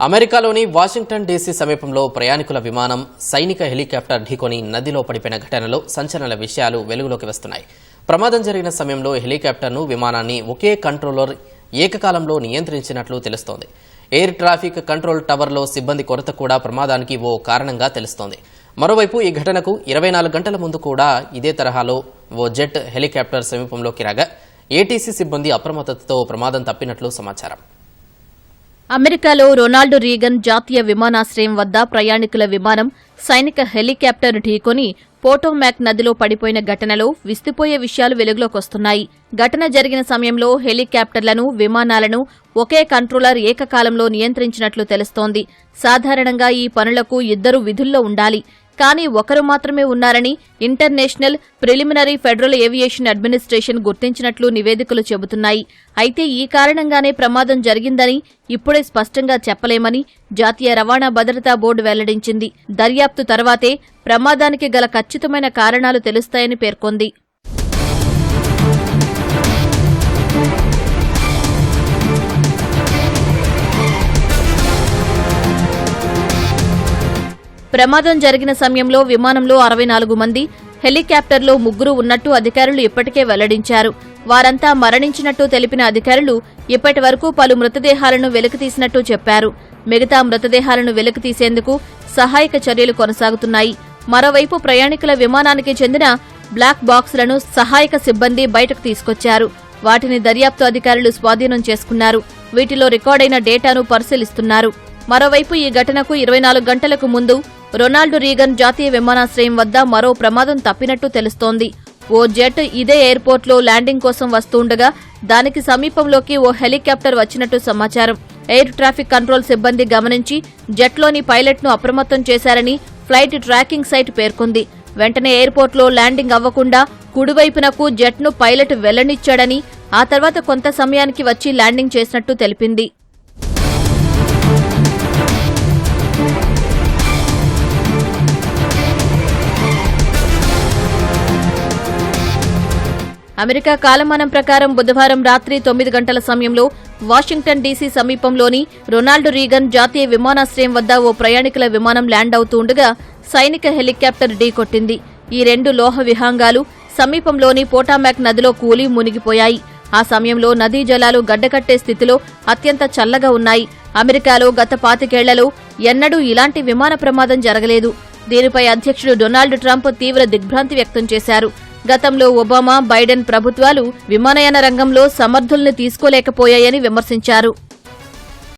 అమెరికాలోని Washington DC సమీపంలో ప్రయాణికుల విమానం సైనిక హెలికాప్టర్ ఢీకొని నదిలో పడిపోయిన ఘటనలో సంచలన విషయాలు వెలుగులోకి వస్తున్నాయి. ప్రమాదం జరిగిన సమయంలో హెలికాప్టర్ను విమానాన్ని ఒకే కంట్రోలర్ ఏకకాలంలో నియంత్రించినట్లు తెలుస్తోంది. ఎయిర్ ట్రాఫిక్ కంట్రోల్ టవర్లో సిబ్బంది కొరత కూడా ప్రమాదానికి ఓ కారణంగా తెలుస్తోంది. మరోవైపు ఈ ఘటనకు 24 గంటల ముందు కూడా ఇదే తరహాలో ఓ జెట్ హెలికాప్టర్ సమీపంలోకి రాగా ఏటీసీ సిబ్బంది అప్రమత్తతతో ప్రమాదం తప్పినట్లు సమాచారం. అమెరికాలో రొనాల్డ్ రీగన్ జాతీయ విమానాశ్రయం వద్ద ప్రయాణికుల విమానం సైనిక హెలికాప్టర్ ఢీకొని పోటోమాక్ నదిలో పడిపోయిన ఘటనలో విస్తుపోయే విషయాలు వెలుగులోకొస్తున్నాయి. ఘటన జరిగిన సమయంలో హెలికాప్టర్లను, విమానాలను ఒకే కంట్రోలర్ ఏకకాలంలో నియంత్రించినట్లు తెలుస్తోంది. సాధారణంగా ఈ పనులకు 2 విధుల్లో ఉండాలి. కానీ ఒకరు మాత్రమే ఉన్నారని international preliminary federal aviation administration గుర్తించినట్లు నివేదికలు చెబుతున్నాయి. అయితే ఈ కారణంగానే ప్రమాదం జరిగిందని ఇప్పుడే స్పష్టంగా చెప్పలేమని జాతీయ రవాణా భద్రతా బోర్డు వెల్లడించింది. దర్యాప్తు తర్వాతే ప్రమాదానికి గల ఖచ్చితమైన కారణాలు తెలుస్తాయని పేర్కొంది. ప్రమాదం జరిగిన సమయంలో విమానంలో 64 మంది, హెలికాప్టర్లో 3 ఉన్నట్టు అధికారులు ఇప్పటికే వెల్లడించారు. వారంతా మరణించినట్టు తెలిపిన అధికారులు ఇప్పటి వరకు పలు మృతదేహాలను వెలికితీసినట్టు చెప్పారు. మిగతా మృతదేహాలను వెలికితీసేందుకు సహాయక చర్యలు కొనసాగుతున్నాయి. మరోవైపు ప్రయాణికుల విమానానికి చెందిన బ్లాక్ బాక్సులను సహాయక సిబ్బంది బయటకు తీసుకొచ్చారు. వాటిని దర్యాప్తు అధికారులు స్వాధీనం చేసుకున్నారు. వీటిలో రికార్డైన డేటాను పరిశీలిస్తున్నారు. మరోవైపు ఈ ఘటనకు 24 గంటలకు ముందు రొనాల్డ్ రీగన్ జాతీయ విమానాశ్రయం వద్ద మరో ప్రమాదం తప్పినట్టు తెలుస్తోంది. ఓ జెట్ ఇదే ఎయిర్పోర్ట్లో ల్యాండింగ్ కోసం వస్తుండగా దానికి సమీపంలోకి ఓ హెలికాప్టర్ వచ్చినట్టు సమాచారం. ఎయిర్ ట్రాఫిక్ కంట్రోల్ సిబ్బంది గమనించి జెట్లోని పైలట్ను అప్రమత్తం చేశారని ఫ్లైట్ ట్రాకింగ్ సైట్ పేర్కొంది. వెంటనే ఎయిర్పోర్ట్లో ల్యాండింగ్ అవ్వకుండా కుడివైపునకు జెట్ను పైలట్ వెళ్లనిచ్చాడని, ఆ తర్వాత కొంత సమయానికి వచ్చి ల్యాండింగ్ చేసినట్టు తెలిపింది. అమెరికా కాలమానం ప్రకారం బుధవారం రాత్రి 9 గంటల సమయంలో వాషింగ్టన్ డీసీ సమీపంలోని రొనాల్డ్ రీగన్ జాతీయ విమానాశ్రయం వద్ద ఓ ప్రయాణికుల విమానం ల్యాండ్ అవుతుండగా సైనిక హెలికాప్టర్ ఢీకొట్టింది. ఈ 2 లోహ విహంగాలు సమీపంలోని పోటామాక్ నదిలో కూలి మునిగిపోయాయి. ఆ సమయంలో నదీ జలాలు గడ్డకట్టే స్థితిలో అత్యంత చల్లగా ఉన్నాయి. అమెరికాలో గత 25 ఏళ్లలో ఎన్నడూ ఇలాంటి విమాన ప్రమాదం జరగలేదు. దీనిపై అధ్యక్షుడు డొనాల్డ్ ట్రంప్ తీవ్ర దిగ్భ్రాంతి వ్యక్తం చేశారు. గతంలో ఒబామా, బైడెన్ ప్రభుత్వాలు విమానయాన రంగంలో సమర్థుల్ని తీసుకోలేకపోయాయని విమర్శించారు.